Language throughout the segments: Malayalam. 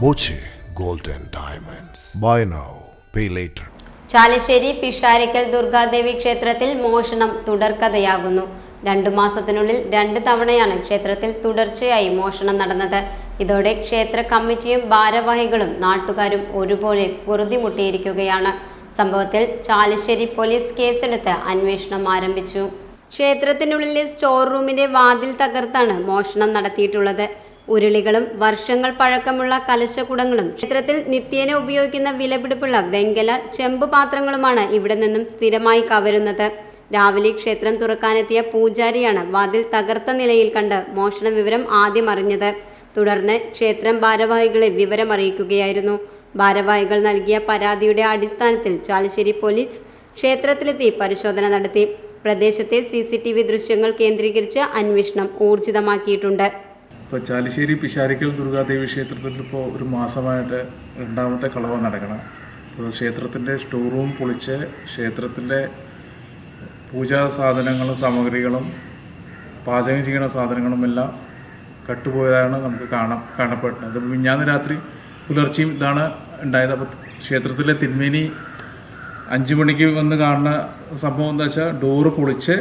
Boche gold and diamonds. Buy now, pay later. Chalissery Pisharikkal Durgadevi ക്ഷേത്രത്തിൽ മോഷണം തുടർക്കഥയാകുന്നു. 2 മാസത്തിനുള്ളിൽ 2 തവണയാണ് ക്ഷേത്രത്തിൽ തുടർച്ചയായി മോഷണം നടന്നത്. ഇതോടെ ക്ഷേത്ര കമ്മിറ്റിയും ഭാരവാഹികളും നാട്ടുകാരും ഒരുപോലെ പൊറുതിമുട്ടിയിരിക്കുകയാണ്. സംഭവത്തിൽ ചാലശ്ശേരി പോലീസ് കേസെടുത്ത് അന്വേഷണം ആരംഭിച്ചു. ക്ഷേത്രത്തിനുള്ളിലെ സ്റ്റോർ റൂമിന്റെ വാതിൽ തകർത്താണ് മോഷണം നടത്തിയിട്ടുള്ളത്. ഉരുളികളും വർഷങ്ങൾ പഴക്കമുള്ള കലശക്കുടങ്ങളും ക്ഷേത്രത്തിൽ നിത്യേന ഉപയോഗിക്കുന്ന വിലപിടിപ്പുള്ള വെങ്കല ചെമ്പ് പാത്രങ്ങളുമാണ് ഇവിടെ നിന്നും സ്ഥിരമായി കവരുന്നത്. രാവിലെ ക്ഷേത്രം തുറക്കാനെത്തിയ പൂജാരിയാണ് വാതിൽ തകർത്ത നിലയിൽ കണ്ട് മോഷണ വിവരം ആദ്യം അറിഞ്ഞത്. തുടർന്ന് ക്ഷേത്രം ഭാരവാഹികളെ വിവരമറിയിക്കുകയായിരുന്നു. ഭാരവാഹികൾ നൽകിയ പരാതിയുടെ അടിസ്ഥാനത്തിൽ ചാലശ്ശേരി പോലീസ് ക്ഷേത്രത്തിലെത്തി പരിശോധന നടത്തി. പ്രദേശത്തെ CCTV ദൃശ്യങ്ങൾ കേന്ദ്രീകരിച്ച് അന്വേഷണം ഊർജിതമാക്കിയിട്ടുണ്ട്. ഇപ്പോൾ ചാലശ്ശേരി പിഷാരിക്കൽ ദുർഗാദേവി ക്ഷേത്രത്തിൽ ഇപ്പോൾ ഒരു മാസമായിട്ട് 2ാമത്തെ കളവ് നടക്കണം. അപ്പോൾ ക്ഷേത്രത്തിൻ്റെ സ്റ്റോർ റൂം പൊളിച്ച് ക്ഷേത്രത്തിലെ പൂജാ സാധനങ്ങളും സാമഗ്രികളും പാചകം ചെയ്യുന്ന സാധനങ്ങളും എല്ലാം കട്ടുപോയതാണ് നമുക്ക് കാണപ്പെട്ടത്. അത് മിഞ്ഞാന്ന് രാത്രി പുലർച്ചെയും ഇതാണ് ഉണ്ടായത്. അപ്പോൾ ക്ഷേത്രത്തിലെ തിരുമേനി 5 മണിക്ക് വന്ന് കാണുന്ന സംഭവം എന്താ വെച്ചാൽ ഡോറ് പൊളിച്ച്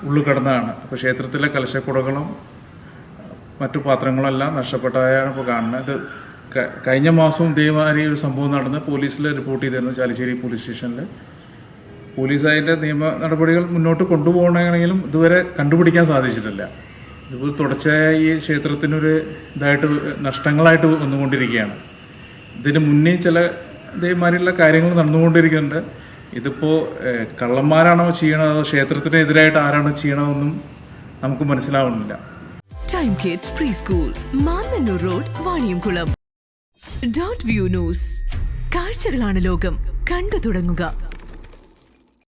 ഉള്ളിൽ കിടന്നതാണ്. അപ്പോൾ ക്ഷേത്രത്തിലെ കലശക്കുടകളും മറ്റു പാത്രങ്ങളെല്ലാം നഷ്ടപ്പെട്ടതായാണ് ഇപ്പോൾ കാണുന്നത്. ഇത് കഴിഞ്ഞ മാസവും ഇതേമാതിരി ഒരു സംഭവം നടന്ന് പോലീസിൽ റിപ്പോർട്ട് ചെയ്തിരുന്നു. ചാലശ്ശേരി പോലീസ് സ്റ്റേഷനിൽ പോലീസ് അതിൻ്റെ നിയമ നടപടികൾ മുന്നോട്ട് കൊണ്ടുപോകണമെങ്കിലും ഇതുവരെ കണ്ടുപിടിക്കാൻ സാധിച്ചിട്ടില്ല. ഇതിപ്പോൾ തുടർച്ചയായി ഈ ക്ഷേത്രത്തിനൊരു നഷ്ടങ്ങളായിട്ട് വന്നുകൊണ്ടിരിക്കുകയാണ്. ഇതിന് മുന്നേ ചില ഇതേമാതിരിയുള്ള കാര്യങ്ങൾ നടന്നുകൊണ്ടിരിക്കുന്നുണ്ട്. ഇതിപ്പോൾ കള്ളന്മാരാണോ ചെയ്യണത് അതോ ക്ഷേത്രത്തിനെതിരായിട്ട് ആരാണോ ചെയ്യണതെന്നും നമുക്ക് മനസ്സിലാവുന്നില്ല. Time kids pre school, Mannannur road, Vaniyamkulam. .View news. കാഴ്ചകളാണ് ലോകം, കണ്ടു തുടങ്ങുക.